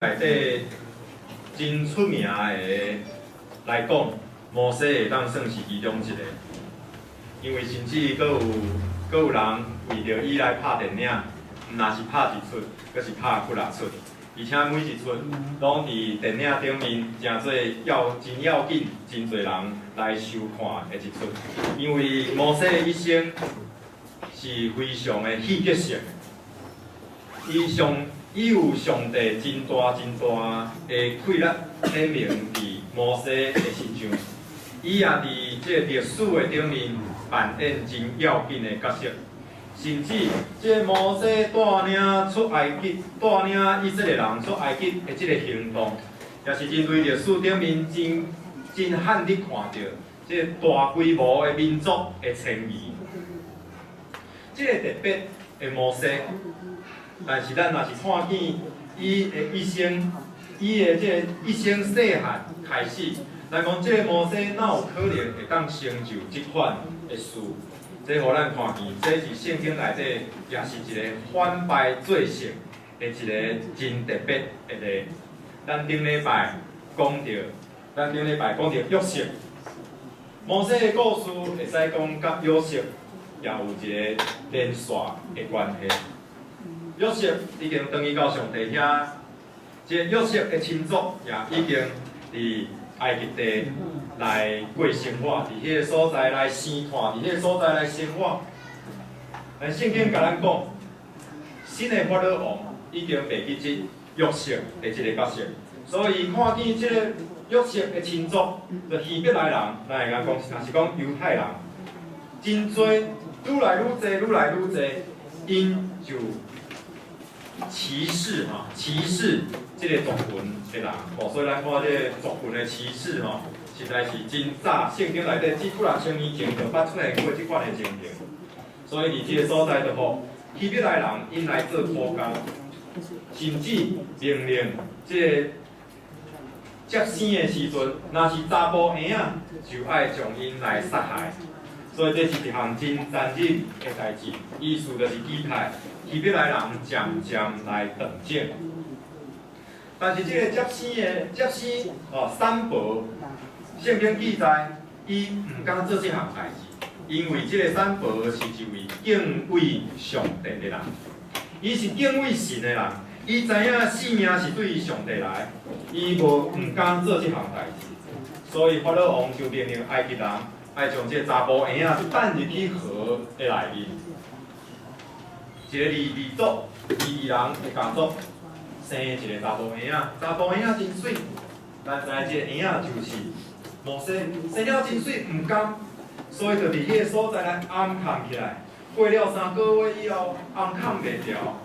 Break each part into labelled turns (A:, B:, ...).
A: 内底真出名的来讲，摩西会当算是其中一个，因为甚至佫有人为着伊来拍电影，毋若是拍一出，佫是拍几6出，而且每一出拢伫电影顶面真要紧，真侪人来收看的一出，因为摩西的一生是非常的戏剧性，伊有上帝真大的气力显明伫摩西的身上，伊也伫这历史的顶面扮演真要紧的角色，甚至这摩西带领出埃及、带领以色列人出埃及的这个行动，也是针对历史顶面真罕你看到这大规模的民族的迁移，这个特别的摩西。但是咱若是看见伊的一生，伊的这个一生细汉开始，来讲这个摩西哪有可能会当成就这款的事？这互咱看见，这是圣经内底也是一个反败做胜的一个真特别的例。咱顶礼拜讲到约瑟，摩西的故事会使讲甲约瑟也有一个连续的关系。约瑟已经转去到上帝遐，即约瑟的亲族也已经伫埃及地来过生活，伫迄个所在来生活，伫迄个所在来生活。但圣经甲咱讲，新的法老王已经袂记即约瑟的即个角色，所以看见即个约瑟的亲族，就希伯来人，咱会讲，若是讲犹太人，真多，愈来愈多，因就歧视这个族群的人，所以咱看这个族群的歧视实在是真早，圣经内底几6000年前就捌出现过这款的情形。所以伫这个所在就互希伯来人因来做苦工，甚至命令这个接生的时阵，若是查甫婴仔，就爱将因来杀害。所以这是一项真残忍的代志，意思就是期待希伯来人渐渐来断正。但是这个接生产婆，圣经记载，伊毋敢做这项代志，因为这个产婆是一位敬畏上帝的人，伊是敬畏神的人，伊知影性命是对上帝来，伊毋敢做这项代志，所以法老王就命令埃及人爱将这查甫婴仔放入去河的内面。一个利族、利人的家族生一个查甫婴仔，查甫婴仔真水，咱知影这个婴仔就是摩西，生了真水毋甘，所以就伫迄个所在来暗藏起来。过了3个月以后，暗藏袂调，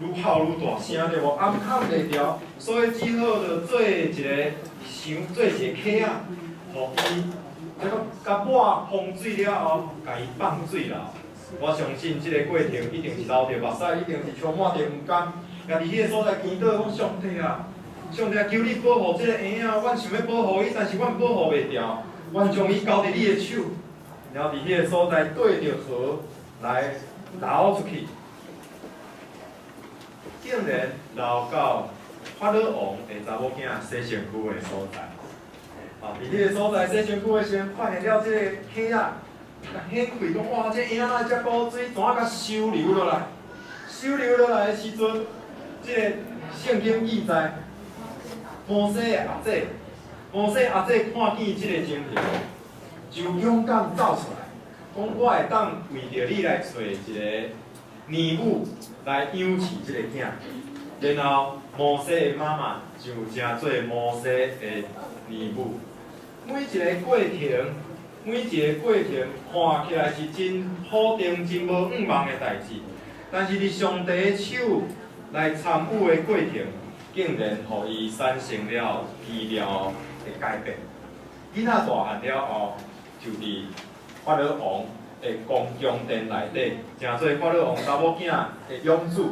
A: 愈哭愈大声对无？暗藏袂调，所以只好就做一个客仔，互伊。这个甲抹风水了后，甲伊放水啦。我相信这个过程一定是流着目屎，一定是充满着毋甘。也伫迄个所在祈祷讲上帝啊，上帝求你保护这个婴仔，阮想要保护伊，但是阮保护袂掉，阮将伊交伫你的手，然后伫迄个所在对着河来流出去，竟然流到法老王的查某囝洗身躯的所在。伫迄个所在洗身躯的时阵，发现了这个客仔，显贵讲哇，这婴仔遮古水，怎啊甲收留落来？收留落来的时阵，这个圣经记载，摩西的阿姐看见这个情形，就勇敢走出来，讲我会当为着你来找一个女母来养饲这个囝，然后摩西的妈妈就成做摩西的女母。每一个过程看起来是真好定、真无毋茫的代志，但是伫上帝的手来参与的过程，竟然互伊产生了奇妙的改变。囡仔大汉了后，就伫法老王的宫殿内底，成做法老王查某囝的养子。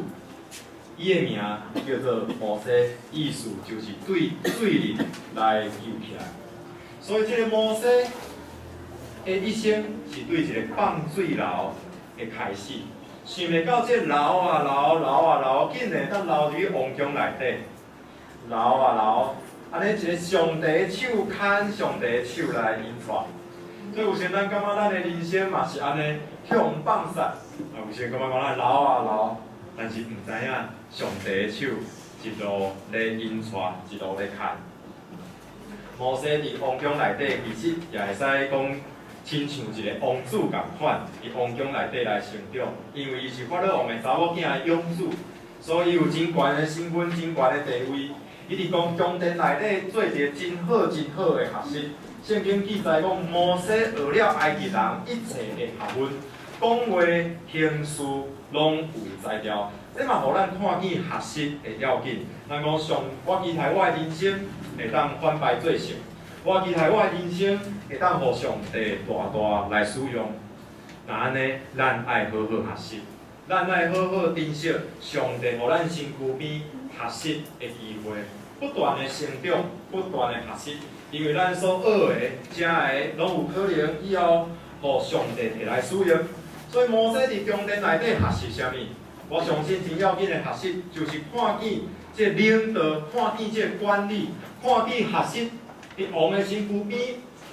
A: 伊的名叫做摩西，意思就是对水里来游起来。所以，这个摩西的一生是对一个放水流的开始。想袂到这流，竟然当流入去王宫内底。留啊留，安尼一个上帝的手牵上帝的手来引带。所以有时咱感觉咱的人生嘛是安尼向放散，有时感觉讲咱留啊留，但是毋知影上帝的手一路咧引带，一路咧牵。摩西伫王宫内底，其实也会使讲，亲像一个王子共款，伫王宫内底来成长。因为伊是法老王的查某囝的养子，所以有真悬的身份、真悬的地位。伊伫宫殿内底做一个真好的学习。圣经记载讲，摩西学了埃及人一切的学问，讲话、行事拢有才调。这嘛，互咱看见学习的要紧。咱讲我期待我的人生会当反败做胜，我期待我的人生会当互上帝大大来使用。那安尼，咱爱好好学习，咱爱好好珍惜上帝互咱身躯边学习的机会，不断的成长，不断的学习，因为咱所学的、正的，拢有可能以后互上帝摕来使用。所以摩西伫宫殿内底学习啥物？我相信真要紧的学习，就是看见这领导，看见这管理，看见学习伫王的身躯边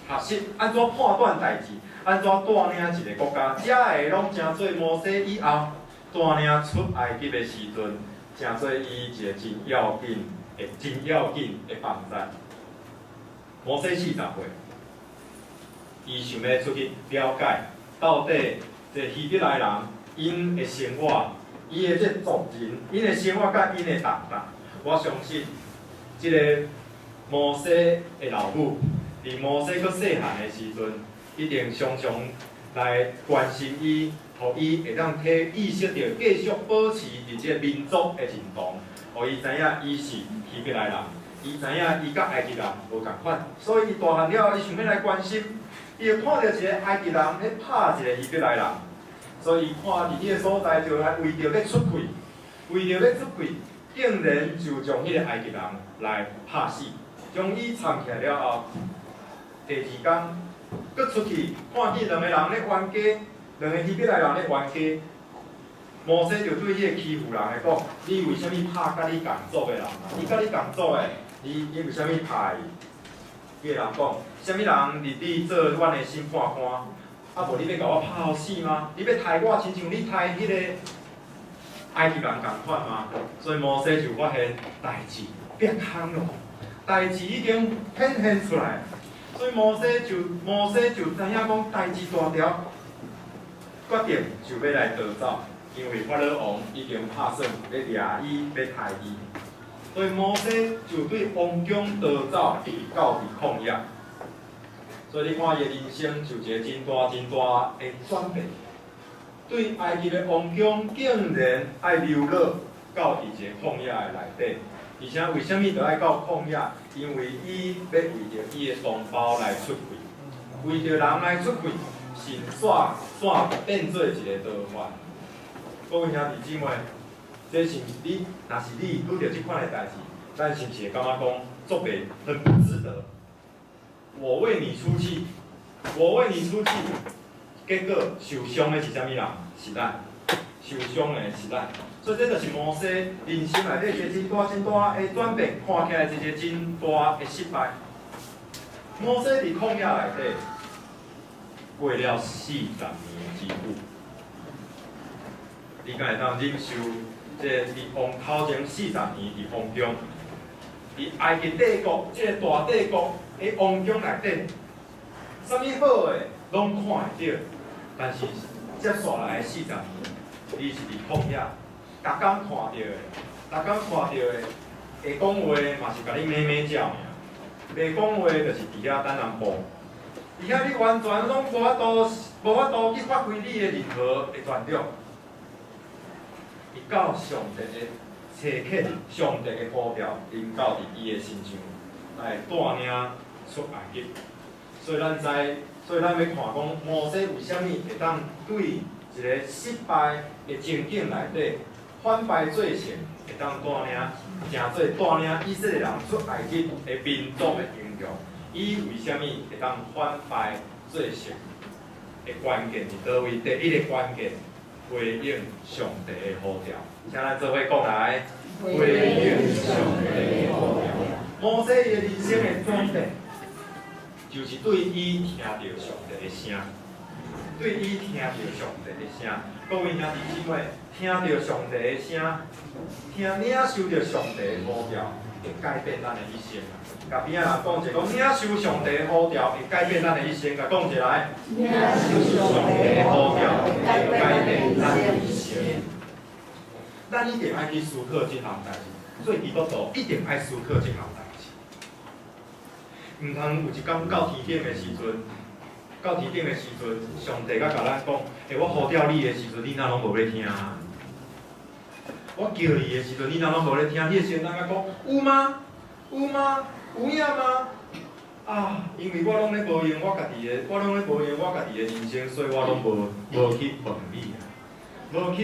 A: 学习安怎判断代志，安怎带领一个国家，这会拢成做摩西以后带领出埃及的时阵，成做伊一个真要紧的帮助。摩西40岁，伊想要出去了解到底这希伯来人因的生活。伊的这族人，因的生活甲因的动荡，我相信，即个摩西的老母，伫摩西阁细汉的时阵，一定常常来关心伊，互伊会当意识到继续保持伫这民族的认同，互伊知影伊是希伯来人，伊知影伊甲埃及人无共款，所以伊大汉了后，伊想要来关心，伊就看到一个埃及人咧拍一个希伯来人。所以看伫迄个所在，就来为着要出气，竟然就将迄个埃及人来拍死，将伊藏起来了后，第二天，佫出去看见两个人咧冤家，两个希伯来人咧冤家，摩西就对迄个欺负人的讲：你为虾米拍甲你共族的人啊？伊甲你共族的，你为虾米拍伊？迄个人讲：虾米人入你做阮的审判官？啊，无你要甲我拍互死吗？你要杀我，亲像你杀迄个埃及人共款吗？所以摩西就发现代志变空了，代志已经显现出来，所以摩西就知影讲代志大条，决定就要来逃走，因为法老王已经拍算要掠伊，要杀伊，所以摩西就对王宫逃走，到伫旷野。所以你看伊的人生就一个真大的转变，对埃及的王宫竟然爱流落到一个旷野的内底，而且为虾米着爱到旷野？因为伊要为着伊的同胞来出气，为着人来出气，神煞变做一个逃犯。各位兄弟姊妹，这是你，若是你拄着即款的代志，咱是毋是会感觉讲作弊很不值得？我为你出气，结果受伤的是啥物人？是咱，受伤的是咱。所以这就是摩西人生内底一个真大的转变，看起来是一个真大的失败。摩西伫旷野内底过了40年之久，你敢会当忍受这伫王头前40年伫王中，伫埃及帝国这个大帝国？喺王宫内底，啥物好诶，拢看会到，但是接下来的40年，你是伫旷野，逐工看到诶，会讲话嘛是甲你咩叫尔，袂讲话就是伫遐等人报，而且你完全拢无法度去发挥你诶任何诶专长，直到上帝诶切恳，上帝诶呼召临到伫伊诶身上，来带领。出埃及，所以咱要看讲摩西为虾米会当对一个失败的情景内底反败做胜，会当带领以色列人出埃及的民族的英雄。伊为虾米会当反败做胜？的关键是倒位？第一个关键回应上帝的呼召。请咱做伙讲来，回应上帝的呼召。摩西伊人生的转变，就是对伊听到上帝的声，对伊听到上帝的声。各位兄弟姊妹，听到上帝的声，领受到上帝的呼召，会改变咱的一生。甲边仔人讲者，讲领受上帝的呼召，会改变咱的一生。甲讲者来，领受上帝的呼召，会改变咱的一生。咱一定爱去思考这项代志，做基督徒一定爱思考这项代志。毋通有一天到天顶的时阵，上帝甲咱讲：，我呼召你的时阵，你哪拢无咧听？我叫你的时阵，你哪拢无咧听？迄个时阵，咱甲讲有吗？有吗？有影吗？啊，因为我拢咧无用我家己的，人生，所以我拢无去问你啊，无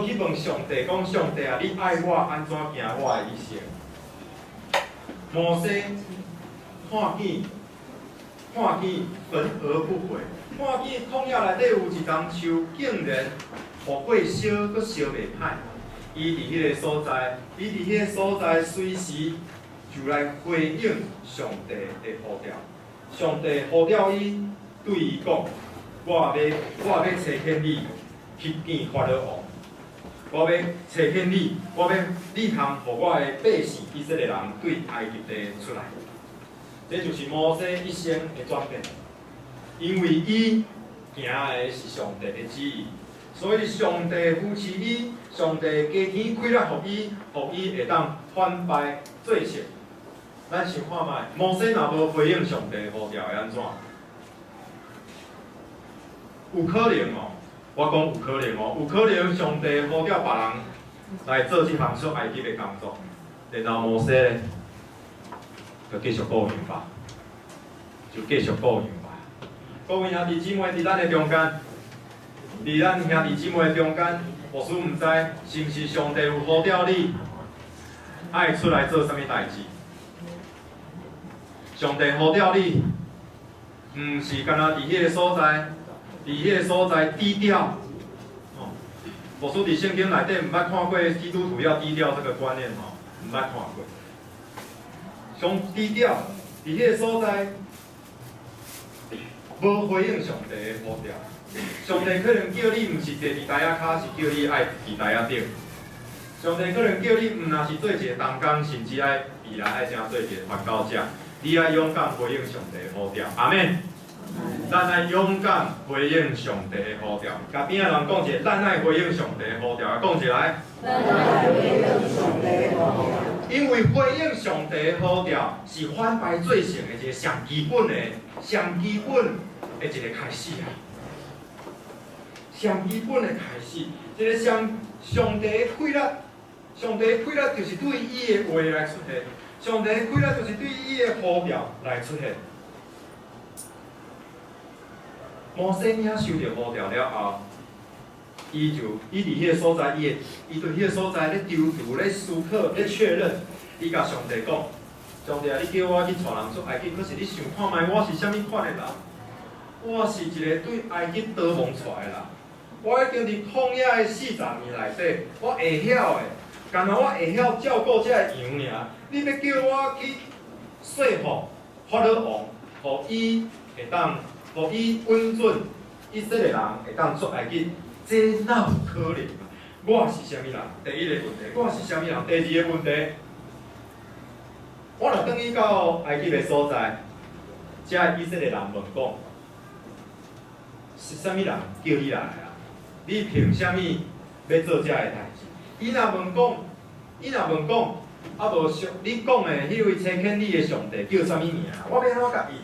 A: 去问上帝，讲上帝啊，你爱我安怎行我的一生？摩西看见焚而不毁，看见旷野内底有一丛树，竟然互火烧，阁烧袂歹。伊伫迄个所在，随时就来回应上帝的呼召。上帝呼召伊，对伊讲：我要找见你，去见法老王。我要找见你，你通互我的百姓以色列人对埃及地出来。这就是摩西一生的转变，因为伊行的是上帝的旨意，所以上帝扶持伊，上帝加天开了，互伊会当反败做胜。咱想看卖，摩西若无回应上帝的呼召，会安怎？有可能哦。我讲有可能哦，有可能上帝呼召别人来做这项出埃及的工作，然后摩西咧就继续雇用吧，各位兄弟姊妹，伫咱的中间，或许毋知是毋是上帝有呼召你，爱出来做啥物代志？上帝呼召你，毋是干那伫迄个所在低调。或许伫圣经内底毋捌看过基督徒要低调这个观念吼，毋捌看过。上低调，伫迄个所在，无回应上帝的呼召。上帝可能叫你毋是坐伫台仔骹，是叫你爱伫台仔顶。上帝可能叫你毋若是做一个同工，甚至爱未来爱怎做一个传教者。你爱勇敢回应上帝的呼召，阿们。咱爱勇敢回应上帝的呼召。甲边仔人讲者，咱爱回应上帝的呼召。讲者来。咱爱回应上帝的呼召。因为回应上帝的呼召是反败做胜的一个上基本的一个开始啊。上基本的开始，这个上帝的规律，就是对伊的话来出现。上帝的规律就是对伊的呼召来出现。摩西领受到呼召了后，伊伫迄个所在，伊对迄个所在咧踌躇、咧思考、咧确认。伊甲上帝讲：上帝啊，你叫我去带人出埃及，可是你想看卖，我是啥物款的人？我是一个对埃及逃亡出来的人。我已经伫旷野的40年内底，我会晓的，干那我会晓照顾这个羊尔。你要叫我去说服法老王，互伊稳准以色列人会当出埃及，这哪有可能啊？我是啥物人？第一个问题，我是啥物人？第二个问题，我若转去到埃及的所在，这以色列人问讲，是啥物人叫你来啊？你凭啥物要做这个代志？伊若问讲，啊无上你讲的迄位差遣你的上帝叫啥物名？我要安怎甲伊？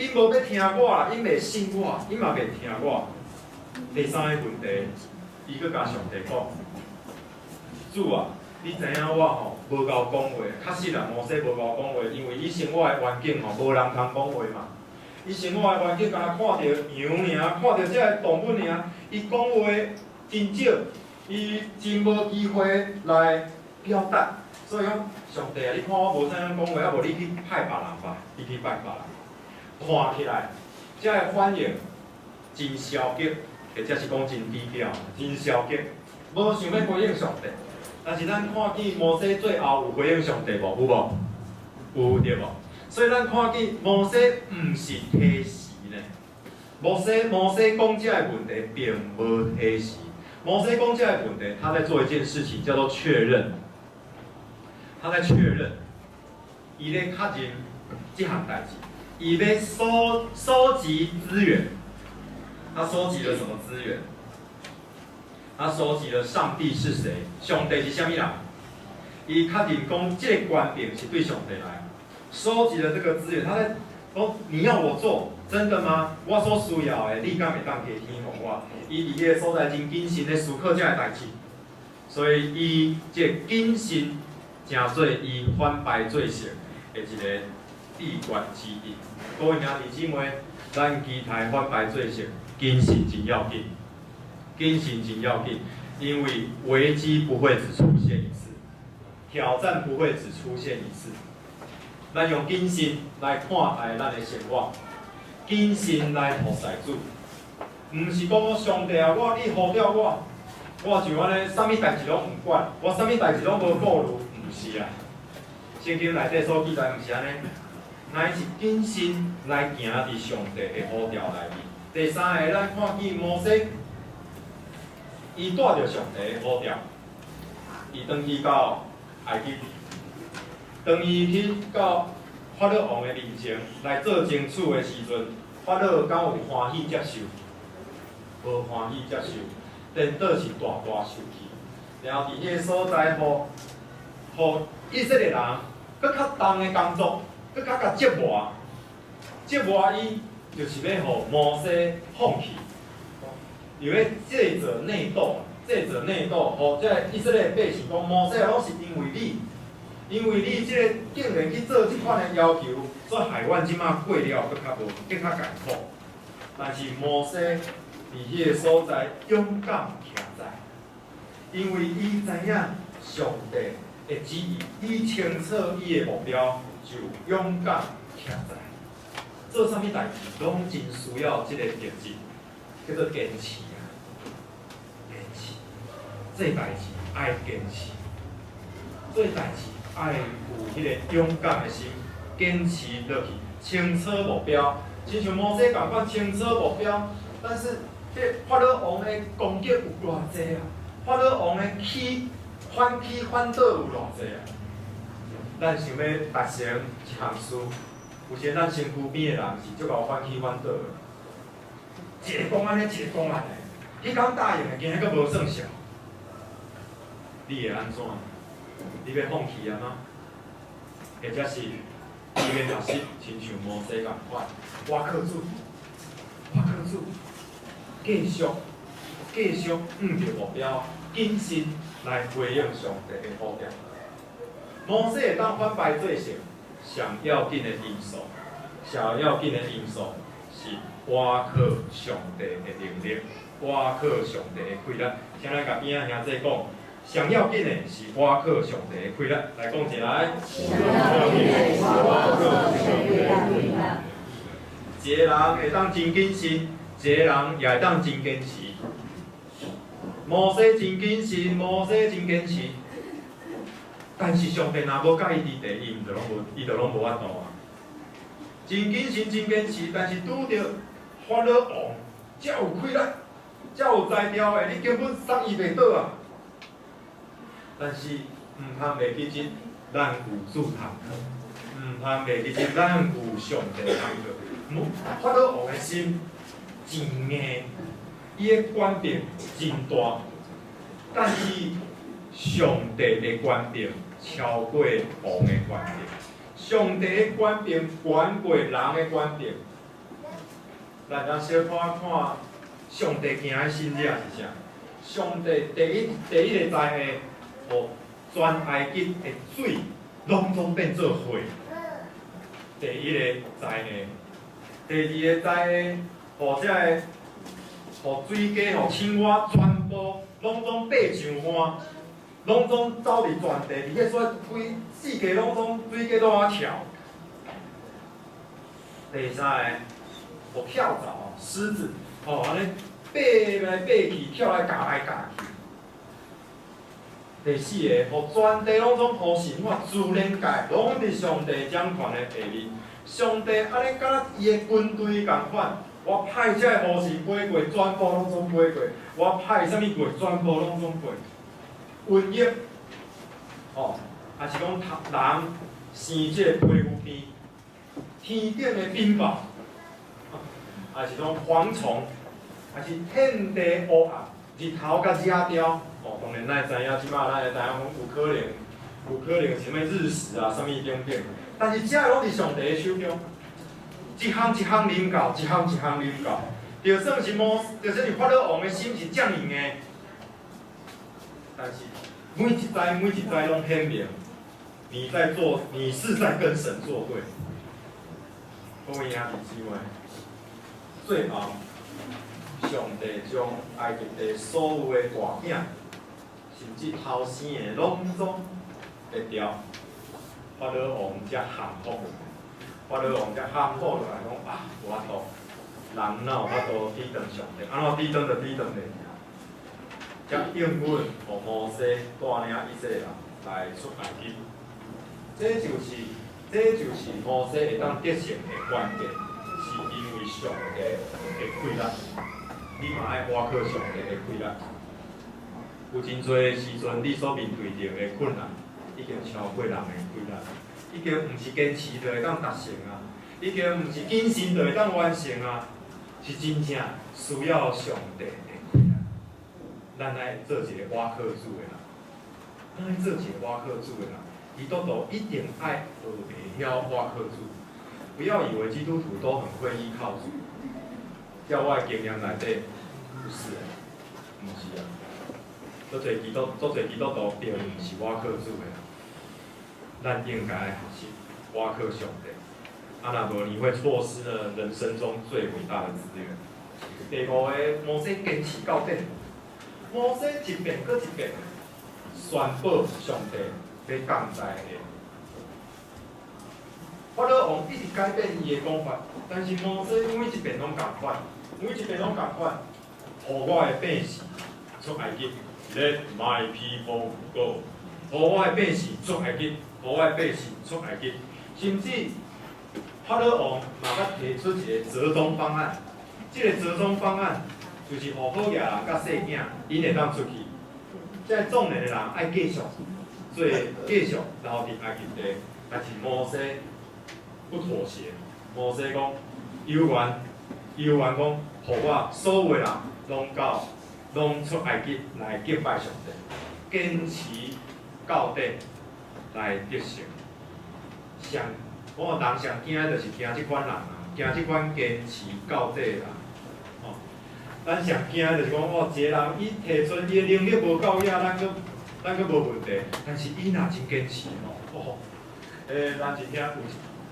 A: 伊无要听我啦，伊袂信我，伊嘛袂听我。第三个问题，伊佫甲上帝讲：主啊，你知影我吼无够讲话，确实啦，摩西无够讲话，因为伊生活的环境吼无人通讲话嘛。伊生活的环境，敢若看到羊尔，看到这个动物尔，伊讲话真少，伊真无机会来表达。所以讲，上帝啊，你看我无啥样讲话，啊无你去派别人吧，你去拜别人。看起来，这个反应真消极，或者是讲真低调，真消极，无想要回应上帝。但是咱看见摩西最后有回应上帝无？有无？有对无？所以咱看见摩西毋是提示呢。摩西讲这个问题并无提示。摩西讲这个问题，他在做一件事情，叫做确认。他在确认，伊咧确认这项代志，伊咧收集资源。他收集了什么资源？他收集了上帝是谁，上帝是啥物人？伊确认讲这个观点是对上帝来。收集了这个资源，他在说你要我做，真的吗？我所需要的，你敢会当给天互我？伊伫个所在真谨慎咧思考这个代志，所以伊这谨慎，成做伊反败做成的一个必关之一。各位兄弟姊妹，咱期待反败做成。谨慎真要紧，谨慎真要紧，因为危机不会只出现一次，挑战不会只出现一次。咱用谨慎来看待咱的生活，谨慎来服侍主，毋是讲上帝啊，你呼召我就安尼，啥物代志拢毋管，我啥物代志拢无顾虑，毋是啊。圣经内底所记载毋是安尼，乃是谨慎来行伫上帝的呼召内面。第三个，咱看见摩西，伊带着上帝的呼召，伊转去到埃及，当伊去到法老王的面前来做争取的时阵，法老敢有欢喜接受？无欢喜接受，颠倒是大大生气。然后伫迄个所在，互以色列人搁较重的工作，搁较甲折磨伊。就是要互摩西放弃，又要借着内斗，互这以色列百姓讲，摩西拢是因为你这个竟然去做这款的要求，所以害阮即马过了更较艰苦。但是摩西伫迄个所在勇敢徛在，因为伊知影上帝的旨意，伊清楚伊的目标，就勇敢徛在。做啥物代志，拢真需要即个特质，叫做坚持啊！坚持，做代志爱坚持，做代志爱有迄个勇敢的心，坚持落去，清楚目标。亲像摩西共款清楚目标，但是这法老王的攻击有偌济啊？法老王的反倒有偌济啊？咱想要达成一项事。有时咱身躯边的人是足够反起反倒的，一个讲安尼，一个讲安尼，迄讲答应的，今日阁无算数，你会安怎？你要放弃啊吗？或者是你要若是亲像摩西共款，我靠主，继续毋着目标，谨慎来回应上帝的呼召。摩西会当反败做成。上要紧的因素是倚靠上帝的能力，倚靠上帝的气力。请咱甲边仔兄弟讲，上要紧的是倚靠上帝的气力。来讲一来，一个人会当真谨慎，一个人也会当真坚持。摩西真谨持。但是上帝若无甲伊伫第一，伊就拢无法度啊！真谨慎，真坚持，但是拄着法老王，才有气力，才有才调的，你根本送伊袂倒啊！但是毋通袂记得，咱有主通靠，毋通袂记得，咱有上帝通靠。法老王的心真硬，伊的权柄真大，但是上帝的权柄。超过王的权柄，上帝的权柄悬过人的权柄。咱小看上帝行的心理是啥？上帝第一个灾害，互全埃及的水拢总变做火。第一个灾害，第二个灾害，互水鸡、互青蛙全部拢总变上岸。拢总走伫全地，伫迄所规世界拢总水鸡都啊跳。第三个，互跳蚤、狮子，安尼爬来爬去，跳来咬来咬去。第四个，互全地拢总互神话自然界，拢伫上帝掌权的下面。上帝安尼敢若伊的军队共款，我派遮个护士飞过，全部拢总飞过；我派啥物过，全部拢总过。瘟疫，也是讲人生这个皮肤边，天顶的冰雹，也是讲蝗虫，也是天地乌暗，日头甲遮雕。当然，咱会知影，即摆咱会知影讲有可能什么日食啊，什么等等。但是遮拢是上帝的手中，一项一项临到，一项一项临到，就算是法老王的心是这样硬的，但是每一灾拢显明，你是在跟神作对。各位兄弟姊妹，最后上帝将埃及地所有的大囝，甚至头生的拢总会掉。法老王才降服，落来讲啊，我都人哪有法度抵挡上帝？安怎抵挡就抵挡袂了。才应允，互摩西带领以色列人来出埃及。这就是摩西会当得胜的关键，是因为上帝的规律。你嘛爱挖靠上帝的规律。有真侪时阵，你所面对着的困难，已经超过人的规律，已经毋是坚持就会当达成啊，已经毋是谨慎就会当完成啊，是真正需要上帝的规律。咱来做一个挖靠主的人，基督徒一定爱学会晓挖靠主，不要以为基督徒都很会依靠主。在我的经验内底，不是的，毋是啊。做侪基督徒并毋是挖靠主的人，咱应该学习挖靠上帝。若无，你会错失了人生中最伟大的资源。第五个，摩西坚持到底。摩西一遍搁一遍宣布上帝要降灾的。法老王一直改变伊的讲法，但是摩西每一遍拢共款，互我的百姓出埃及 ，Let my people go。互我的百姓出埃及，甚至法老王嘛捌提出一个折中方案，这个折中方案就是互好野人甲细囝，因会当出去。这壮年的人爱继续留伫埃及地，但是摩西不妥协。摩西讲，犹原讲，互我所有的人拢出埃及来敬拜上帝，坚持到底来得胜。我人上惊的就是惊即款人啊，惊即款坚持到底的人。咱上惊的就是讲，一个人伊提出伊的能力无够野，咱佫无问题。但是伊若真坚持咱真正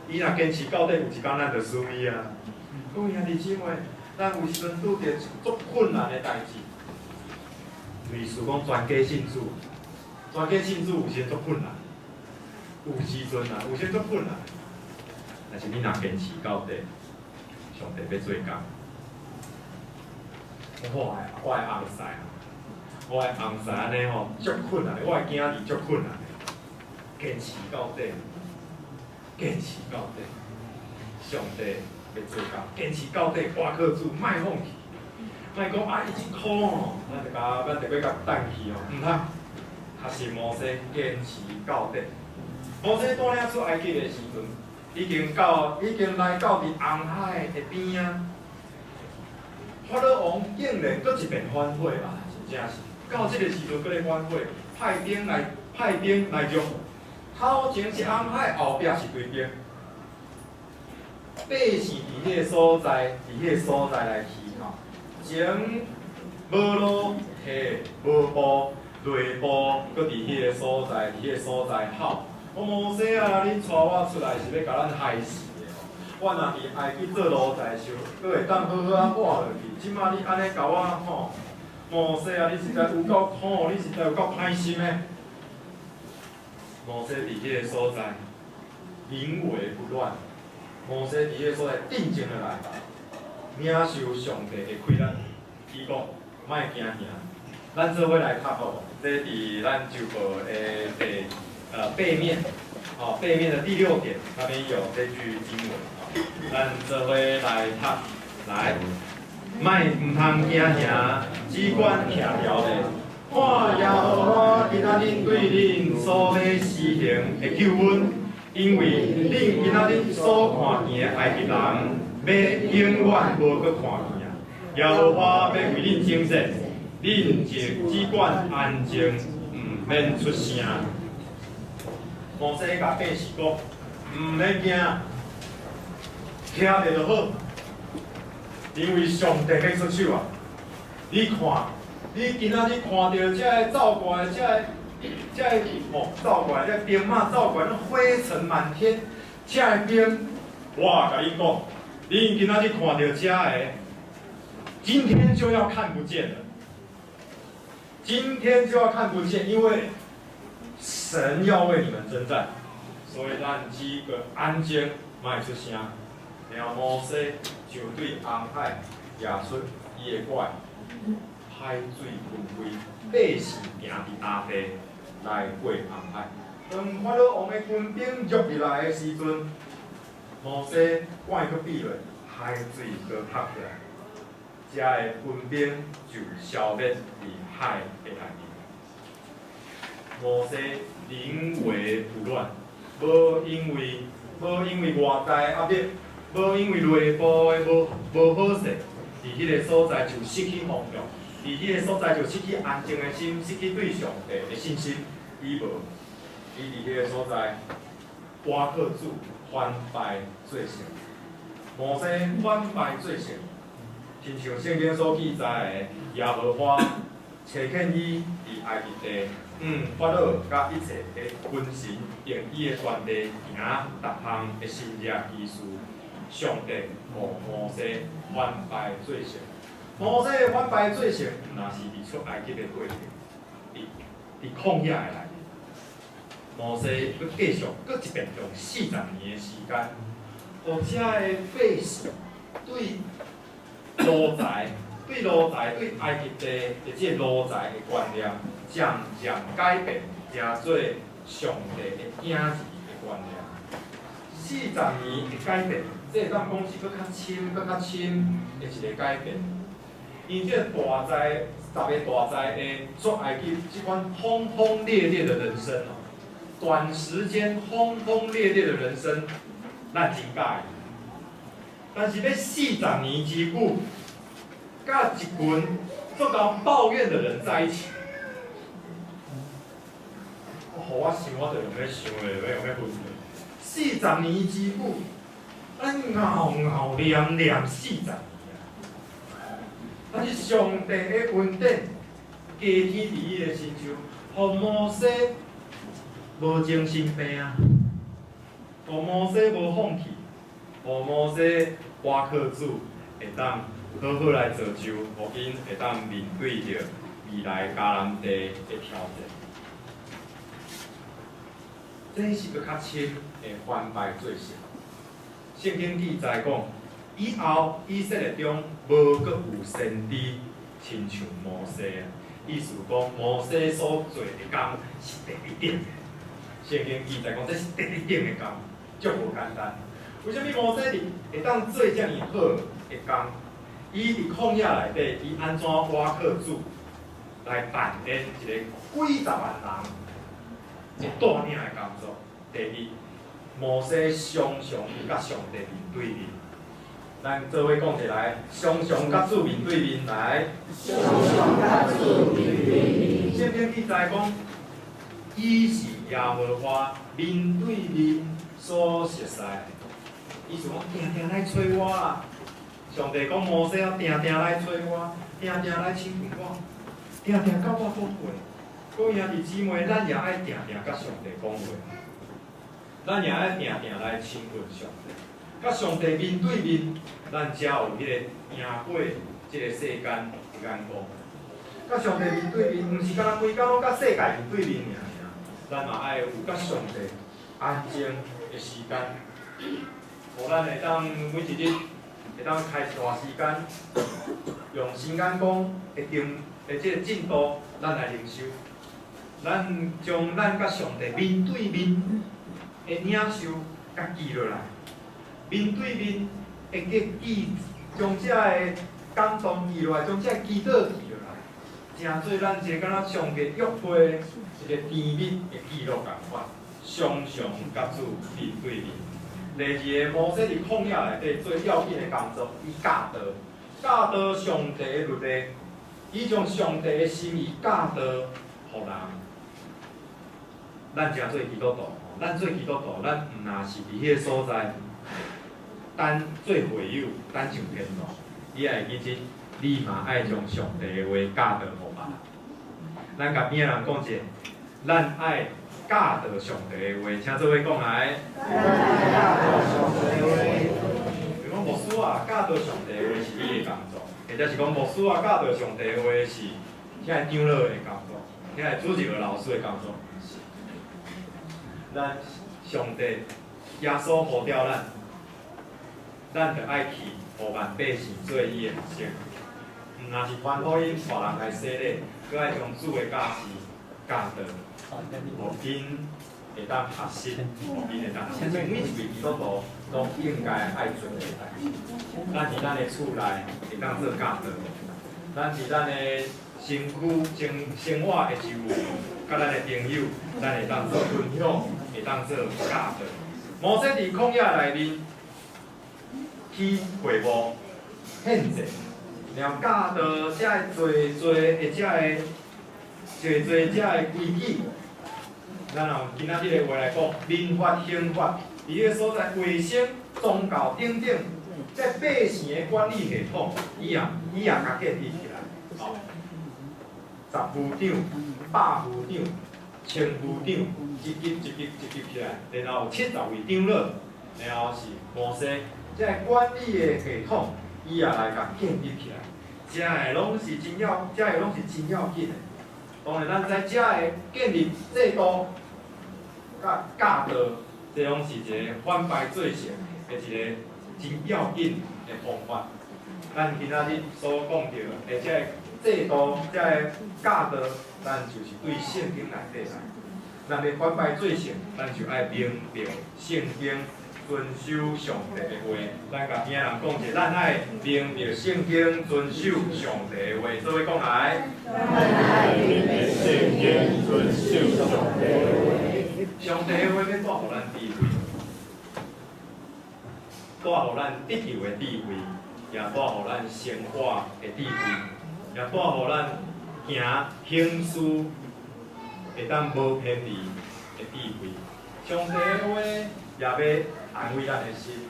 A: 伊若坚持到底，有一天咱就输伊啊。各位兄弟姊妹，咱有时阵拄着足困难的代志，类似讲全家信主有时足困难，有时足困难。但是你若坚持到底，上帝要做工。我的翁婿安尼足困难的，我的囝儿足困难的，坚持到底，上帝要做工，坚持到底，挖靠主，莫放弃，莫讲啊，伊真苦咱就要甲等去毋通。学习摩西坚持到底。摩西带领出埃及的时阵，已经来到伫红海的边啊。法老王竟然搁一遍反悔啊！真正是到这个时阵搁咧反悔，派兵来捉。头前是红海，后壁是追兵。百姓伫迄个所在来起吼，前无路下无步，内部搁伫迄个所在吼。我摩西啊，恁带我出来是要甲咱害死。我若伫埃及做奴才时，佫会当好好活落去。即摆你安尼甲我摩西啊，你实在有够苦，你实在有够歹心的。摩西伫迄个所在，临危不乱。摩西伫迄个所在定睛落来，领受上帝的规律。伊讲，莫惊，咱做伙来克服这伫咱旧报的背面，背面的第6点那边有这句经文，咱做伙来读，来，莫唔通惊吓，只管徛了咧，看耶和华今仔日对恁所要施行的救恩，因为恁今仔日所看见的埃及人，要永远无搁看见。耶和华要为恁征战，恁就只管安静，唔免出声。摩西甲百姓讲，唔免惊，徛着就好，因为上帝要出手啊！你看，你今仔日看到这个走过来，走过来，这兵马走过来，那灰尘满天，这个兵，我甲你讲，你今仔日看到这个，今天就要看不见了。今天就要看不见，因为神要为你们征战，所以咱只个安静，莫出声。然后摩西就对红海举出伊的拐，海水分开，百姓行伫阿地来过红海。当看到王的军兵入入来的时阵，摩西拐搁闭落，海水搁拍出来。遮的军兵就消灭伫海的内面。摩西临危不乱，无因为外在压力，无因为内部的无好势，伫迄个所在就失去方向，伫迄个所在就失去安静的心，失去对上帝的信心。伊伫迄个所在挖克主反败罪成，摩西反败罪成。亲像圣经所记载的，耶和华找见伊伫埃及地，法老甲一切的军神，用伊的权力行逐项的神迹奇事。上帝互摩西反败罪成。摩西的反败罪成，毋若是伫出埃及的过程，伫旷野的内面。摩西佮继续佮一遍用40年的时间，互遮的百姓对奴才、对埃及地的这奴才的观念，渐渐改变，成做上帝的影子的观念。40年的改变，这当讲是搁较深的一个改变。因这大灾10个大灾的出埃及这款轰轰烈烈的人生短时间轰轰烈烈的人生，咱真介意。但是要40年之久，甲一群做到抱怨的人在一起，互我想，我就用要想的，要分析。40年之久，咱熬念40年啊！但是上帝的恩典加添伫伊的身上，互摩西无精神病啊，互摩西无放弃，互摩西挖克主会当好好来造就，互因会当面对着未来迦南地的挑战。这是个较深的反败罪成。圣经记载讲，以后以色列中无阁有先知亲像摩西啊。意思讲，摩西所做的工是第一点的。圣经记载讲，这是第一点的工，足无简单。为什么摩西会当做遮尔好的工？伊伫旷野内底，伊安怎挖克主来扮演一个几十万人一带领的工作？第一，摩西常常甲上帝面对面。咱做伙讲起来，常常甲主面对面来。常常甲主面对面。圣经记载讲，伊是耶和华面对面所熟悉的。意思讲，定定来找我啦。上帝讲摩西啊，定定来找我，定定来亲近我，定定甲我讲话。各位兄弟姊妹，咱也爱定定甲上帝讲话，咱也爱定定来亲近上帝。甲上帝面对面，咱才有迄个赢过即个世间的眼光。甲上帝面对面，毋是敢若规工拢甲世界面对面尔，咱嘛爱有甲上帝安静的时间，互咱会当每一日会当开一段时间，用心眼光的即个进度，咱来灵修。咱将咱甲上帝面对面的领受甲记落来，面对面会记，将这个感动记落来，将这个祈祷记落来，诚做咱一个敢若上帝约会一个甜蜜的记录共款，常常甲主面对面。第二个，摩西伫旷野内底做要紧的工作，伊教导上帝的律例，伊将上帝的心意教导互人。咱诚做基督徒，咱做基督徒，咱毋若是伫迄个所在，等做会友，等上天堂，你也会记得，你嘛爱将上帝的话教导互别人。咱甲边个人讲者，咱爱教导上帝的话，请做伙讲来。就讲牧师啊，教导上帝的话是你的工作，或者是讲牧师啊，教导上帝的话是遐长老的工作，遐主任老师的工作。咱上帝耶稣呼召咱着爱去，互万百姓做伊的先。若是传福音，带人来洗礼，佮爱将主的教示教导，互因会当学习，互因会当。每一位基督徒都应该爱做的代志。咱伫咱的厝内会当做教导，咱伫咱的身躯生活的周围，甲咱的朋友，咱会当做分享，会当做教导。摩西伫旷野内面去会幕献祭，然后教导遮个做的遮个规矩。咱用今仔日的话来讲，民法刑法，伫迄个所在卫生、宗教等等，即百姓的管理系统，伊也甲建立起来。哦，10副长、100副长、1000副长，一级起来，然后70位长老，然后是摩西，即个管理的系统，伊也来甲建立起来。遮个拢是真要紧的。当然，咱知遮个建立制度。甲教导，这拢是一个反败做成的一个真要紧的方法。咱今仔日所讲到的这个制度、这个教导，咱就是对圣经内底来。咱要反败做成，咱就爱明着圣经，遵守上帝的话。咱甲边仔人讲者，咱爱明着圣经，遵守上帝的话。做伙讲来。咱爱明着圣经，遵守上帝的话。上帝的话要带互咱智慧，带互咱得救的智慧，也带互咱生活的智慧，也带互咱行事会当无偏离的智慧。上帝的话也要安慰咱的心，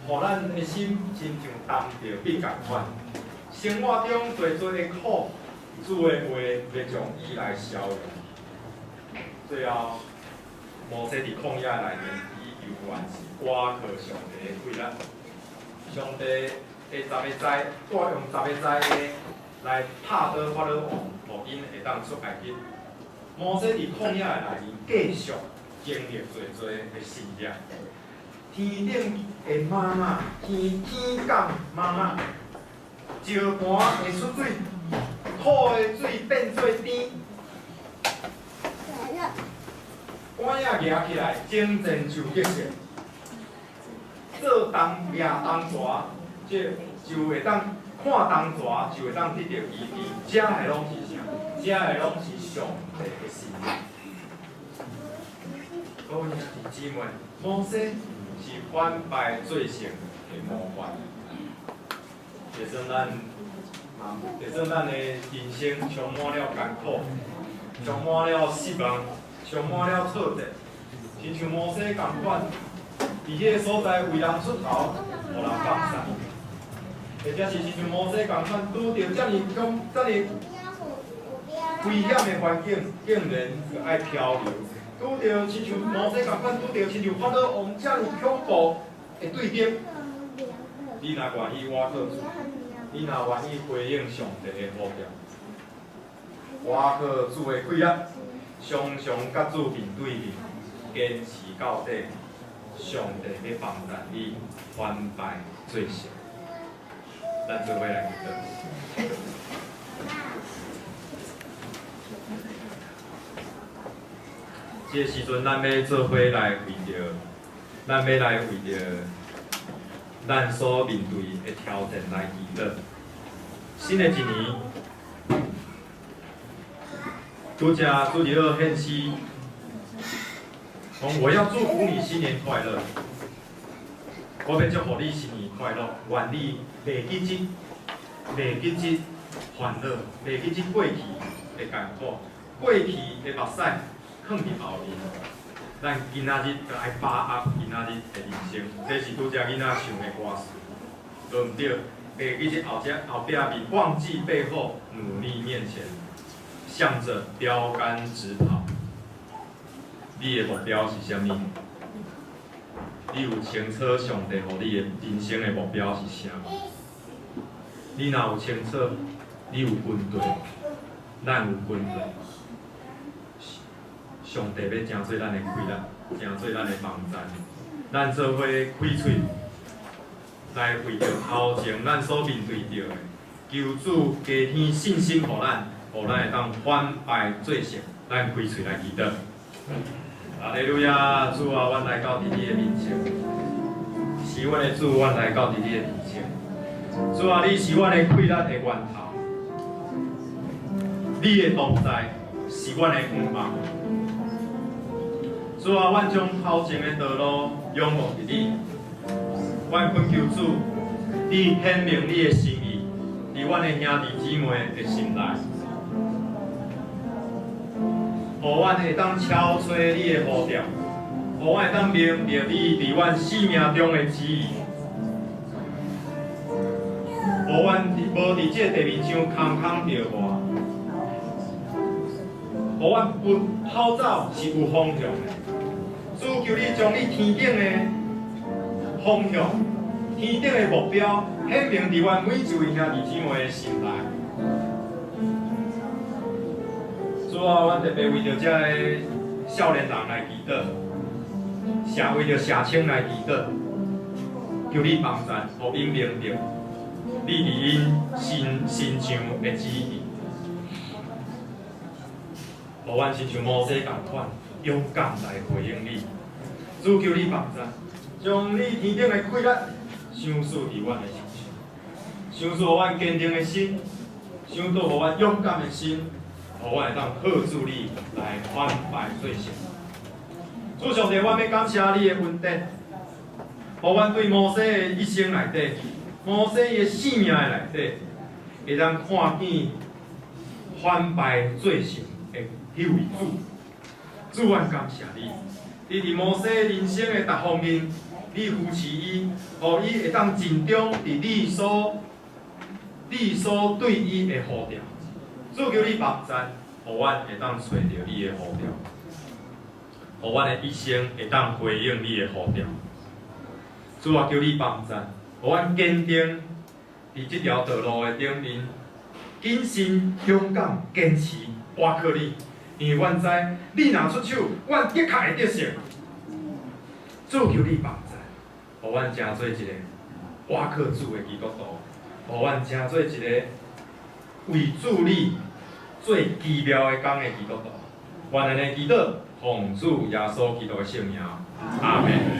A: 互咱的心亲像担着笔共款。生活中多的苦，主的话要将伊来消融。最后。摩西伫旷野内面，伊犹原是倚靠上帝的规律。上帝的10个灾，带用10个灾来拍倒法老王，互因会当出埃及。摩西伫旷野内面继续经历侪的试验。天顶的妈妈，天降妈妈，石盘会出水，土的水变做甜。碗仔夹起来，整整就结实。做东掠东蛇，即就会当看东蛇，就会当得到医治。遮个拢是啥？遮个拢是上帝的心意。各位兄弟姊妹，摩西是反败做成的模范，就算咱的人生充满了艰苦，充满了失望。充满了挫折，亲像摩西共款，伫迄个所在为人出头，互人放散；或者是亲像摩西共款，拄着遮尔危险的环境，竟然就爱漂流；拄着亲像摩西共款，拄着亲像法老王遮尔恐怖的对敌，你若愿意倚靠主，你若愿意回应上帝的呼召，倚靠主的规律。常常甲主面对面，坚持到底，上帝要帮助你反败做成。咱做伙来祈祷。这时阵，咱要做伙来为着，咱所面对的挑战来祈祷。新的一年，拄则主日学献诗，讲我要祝福你新年快乐。我要祝福你新年快乐，愿你袂记这烦恼，袂记这过去的艰苦，过去的目屎放伫后面。咱今仔日就爱把握今仔日的人生，这是拄则囡仔唱的歌词，对毋对？袂记这后壁面，忘记背后，努力面前，向着标杆直跑。你的目标是啥物？你有清楚上帝予你的人生的目标是啥？你若有清楚，你有军队，咱有军队。上帝要成做咱的气力，成做咱的帮助。咱做伙开喙，来为着头前咱所面对着的，求主加添信心，互咱会当反败做胜。咱开喙来祈祷。哈利路亚！主啊，阮来到伫你的面前，是阮的主，阮来到伫你的面前。主啊，你是阮的气力的源头，你的同在是阮的盼望。主啊，阮将头前的道路仰望伫你，阮恳求主，你显明你的心意，伫阮的兄弟姊妹的心内。互阮会当敲吹你的呼召，互阮会当明白你伫阮生命中的旨意，互阮无伫这地面上空空着活，互阮跑走是有方向的。主求你将你天顶的方向、天顶的目标显明伫阮每一位兄弟姊妹的心内。主啊，阮特别为着这个少年人来祈祷，为着社青来祈祷，求你帮助，互因明着你伫因心上的旨意，互阮亲像摩西共款，勇敢来回应你。主求你帮助，将你天顶的气力赏赐伫阮的身上，赏赐互阮坚定的心，赏赐互阮勇敢的心。互阮会当靠住你来反败做胜。主上帝，阮要感谢你的恩典，互阮对摩西的一生内底，摩西的生命的内底，会当看见反败做胜的迄位主。主，阮感谢你，你伫摩西人生的各方面，你扶持伊，互伊会当尽忠伫你所对伊的呼召。主求你帮助，互阮会当找到你的呼召，互阮的一生会当回应你的呼召。主啊，求你帮助，互阮坚定伫这条道路的顶面，谨慎、勇敢、坚持，倚靠你，因为阮知你若出手，阮的确会得胜。主求你帮助，互阮成做一个倚靠主的基督徒，互阮成做一个为主你做奇妙的工的基督徒，愿安尼祈祷，奉主耶稣基督的圣名，阿门。